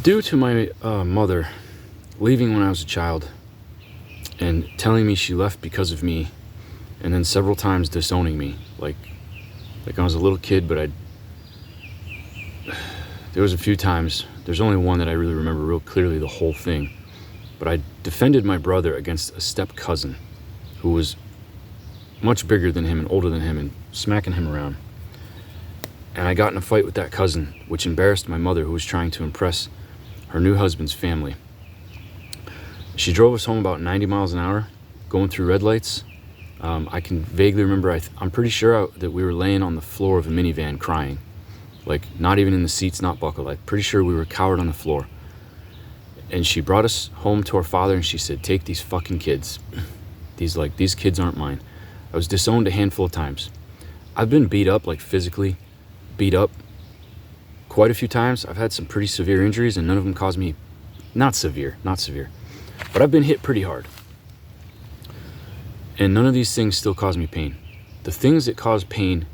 Due to my mother leaving when I was a child and telling me she left because of me, and then several times disowning me, like I was a little kid, but there was a few times, there's only one that I really remember real clearly the whole thing, but I defended my brother against a step cousin who was much bigger than him and older than him and smacking him around. And I got in a fight with that cousin, which embarrassed my mother, who was trying to impress her new husband's family. She drove us home about 90 miles an hour, going through red lights. I can vaguely remember, I'm pretty sure that we were laying on the floor of a minivan crying. Like, not even in the seats, not buckled. I'm pretty sure we were cowered on the floor. And she brought us home to our father and she said, "Take these fucking kids. These kids aren't mine." I was disowned a handful of times. I've been beat up, like physically beat up quite a few times. I've had some pretty severe injuries and none of them caused me, not severe, but I've been hit pretty hard. And none of these things still cause me pain. The things that cause pain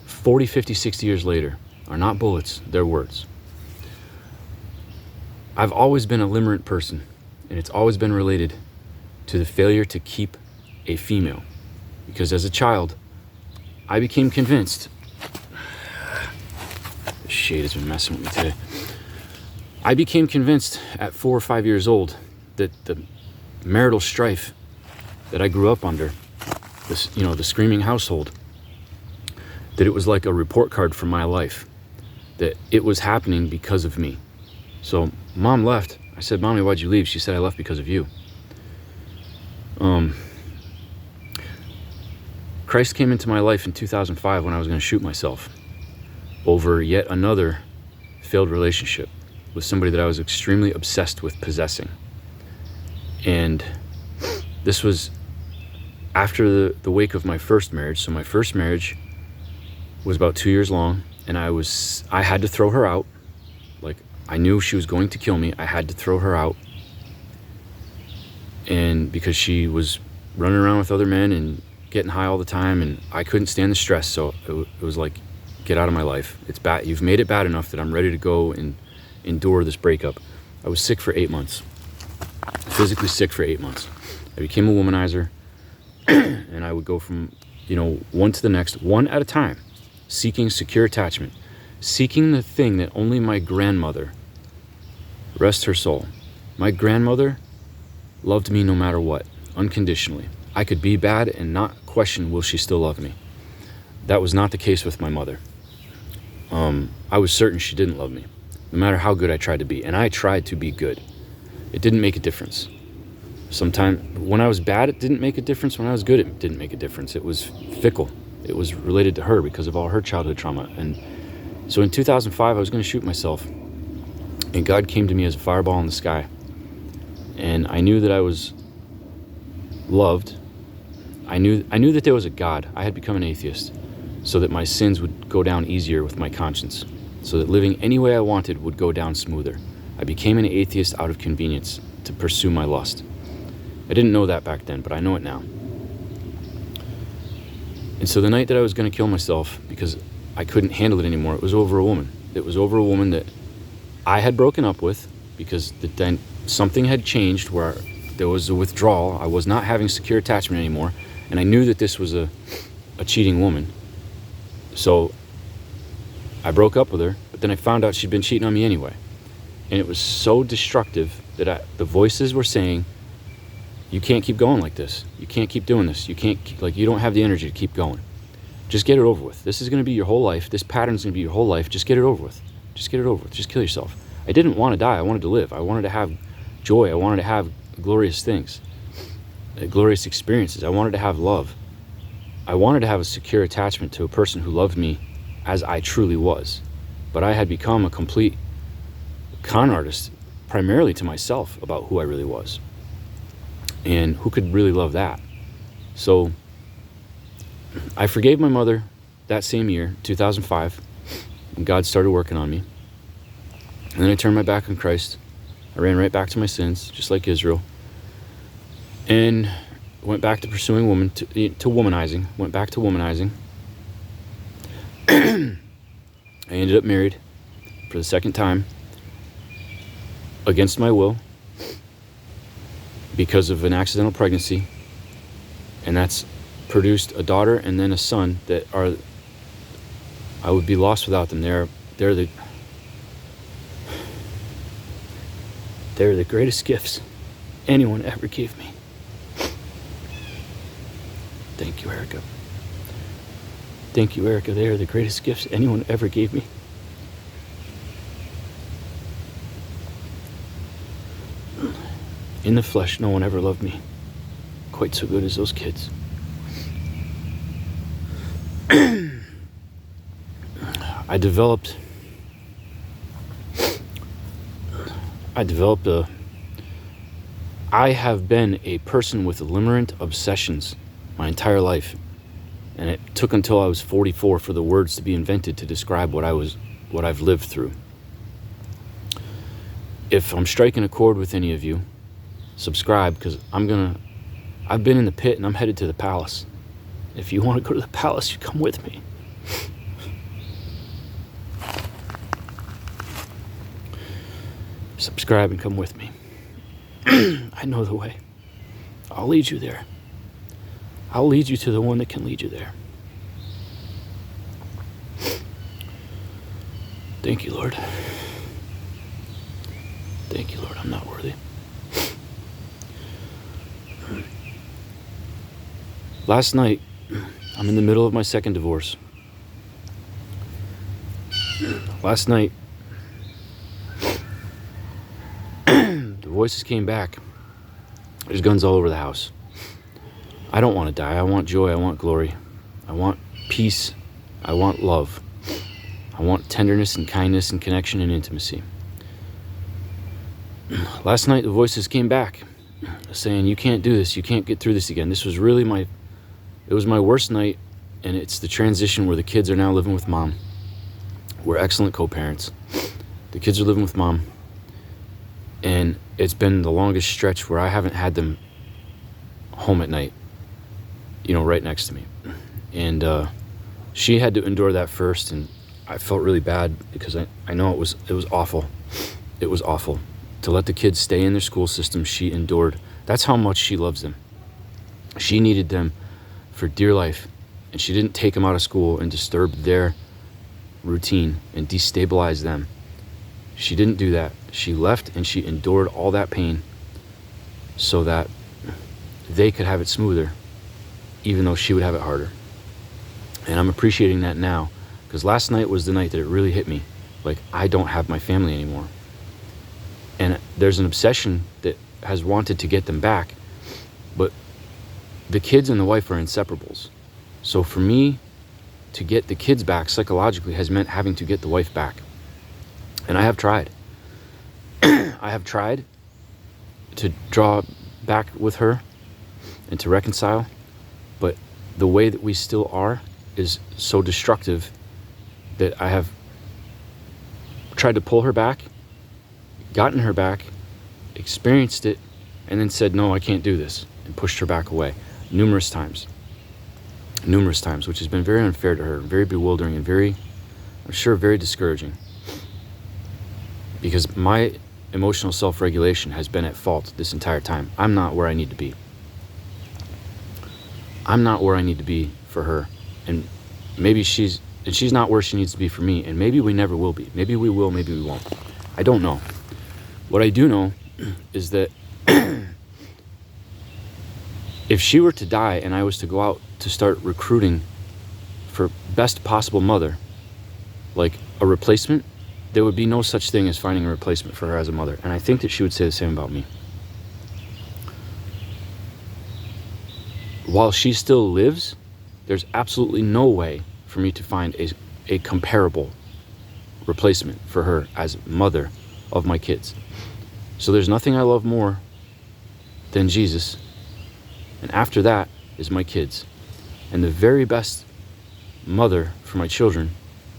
40, 50, 60 years later are not bullets, they're words. I've always been a limerent person, and it's always been related to the failure to keep a female. Because as a child, I became convinced, the shade has been messing with me today. I became convinced at 4 or 5 years old that the marital strife that I grew up under, the screaming household, that it was like a report card for my life, that it was happening because of me. So mom left. I said, "Mommy, why'd you leave?" She said, "I left because of you." Christ came into my life in 2005 when I was going to shoot myself over yet another failed relationship with somebody that I was extremely obsessed with possessing. And this was after the wake of my first marriage. So my first marriage was about 2 years long, and I had to throw her out. Like, I knew she was going to kill me. I had to throw her out. And because she was running around with other men and getting high all the time, and I couldn't stand the stress. So it was like, get out of my life. It's bad. You've made it bad enough that I'm ready to go and endure this breakup. I was sick for 8 months, physically sick for 8 months. I became a womanizer, and I would go from, one to the next, one at a time, seeking secure attachment, seeking the thing that only my grandmother, rest her soul, my grandmother loved me no matter what, unconditionally. I could be bad and not question, will she still love me? That was not the case with my mother. I was certain she didn't love me, no matter how good I tried to be. And I tried to be good. It didn't make a difference. Sometimes when I was bad, it didn't make a difference. When I was good, it didn't make a difference. It was fickle. It was related to her because of all her childhood trauma. And so in 2005, I was going to shoot myself. And God came to me as a fireball in the sky. And I knew that I was loved. I knew that there was a God. I had become an atheist so that my sins would go down easier with my conscience, so that living any way I wanted would go down smoother. I became an atheist out of convenience to pursue my lust. I didn't know that back then, but I know it now. And so the night that I was going to kill myself because I couldn't handle it anymore, it was over a woman. It was over a woman that I had broken up with because something had changed where there was a withdrawal. I was not having secure attachment anymore. And I knew that this was a cheating woman. So I broke up with her, but then I found out she'd been cheating on me anyway. And it was so destructive that the voices were saying, "You can't keep going like this. You can't keep doing this. You don't have the energy to keep going. Just get it over with. This is going to be your whole life. This pattern's going to be your whole life. Just get it over with. Just get it over with. Just kill yourself." I didn't want to die. I wanted to live. I wanted to have joy. I wanted to have glorious things. Glorious experiences. I wanted to have love. I wanted to have a secure attachment to a person who loved me as I truly was. But I had become a complete con artist, primarily to myself, about who I really was. And who could really love that? So I forgave my mother that same year, 2005, and God started working on me. And then I turned my back on Christ. I ran right back to my sins, just like Israel. And went back to pursuing to womanizing. Went back to womanizing. I ended up married for the second time. against my will because of an accidental pregnancy, and that's produced a daughter and then a son that are, I would be lost without them. They're the greatest gifts anyone ever gave me. Thank you, Erica. Thank you, Erica. They are the greatest gifts anyone ever gave me. In the flesh, no one ever loved me quite so good as those kids. I developed I have been a person with limerent obsessions my entire life. And it took until I was 44 for the words to be invented to describe what I've lived through. If I'm striking a chord with any of you, subscribe, because I've been in the pit and I'm headed to the palace. If you want to go to the palace, you come with me. Subscribe and come with me. I know the way. I'll lead you there. I'll lead you to the one that can lead you there. Thank you, Lord. Thank you, Lord. I'm not worthy. Last night, I'm in the middle of my second divorce. Last night, the voices came back. There's guns all over the house. I don't want to die. I want joy. I want glory. I want peace. I want love. I want tenderness and kindness and connection and intimacy. Last night, the voices came back saying, you can't do this. You can't get through this again. This was really it was my worst night, and it's the transition where the kids are now living with mom. We're excellent co-parents. The kids are living with mom, and it's been the longest stretch where I haven't had them home at night, right next to me. And she had to endure that first, and I felt really bad because I know it was awful. It was awful. To let the kids stay in their school system, she endured. That's how much she loves them. She needed them for dear life, and she didn't take them out of school and disturb their routine and destabilize them. She didn't do that. She left and she endured all that pain so that they could have it smoother, even though she would have it harder. And I'm appreciating that now, because last night was the night that it really hit me. Like, I don't have my family anymore. And there's an obsession that has wanted to get them back, but the kids and the wife are inseparables. So for me to get the kids back psychologically has meant having to get the wife back. And I have tried. I have tried to draw back with her and to reconcile, but the way that we still are is so destructive that I have tried to pull her back, gotten her back, experienced it, and then said, no, I can't do this, and pushed her back away numerous times, which has been very unfair to her, very bewildering, and I'm sure very discouraging, because my emotional self-regulation has been at fault this entire time. I'm not where I need to be. I'm not where I need to be for her, and maybe she's not where she needs to be for me, and maybe we never will be. Maybe we will, maybe we won't. I don't know. What I do know is that if she were to die and I was to go out to start recruiting for best possible mother, like a replacement, there would be no such thing as finding a replacement for her as a mother. And I think that she would say the same about me. While she still lives, there's absolutely no way for me to find a comparable replacement for her as mother of my kids. So there's nothing I love more than Jesus. And after that is my kids. And the very best mother for my children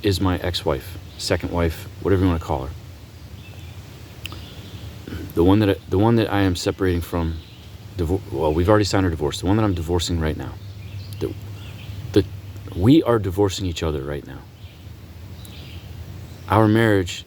is my ex-wife, second wife, whatever you want to call her. The one that I am separating from, we've already signed our divorce. The one that I'm divorcing right now. We are divorcing each other right now. Our marriage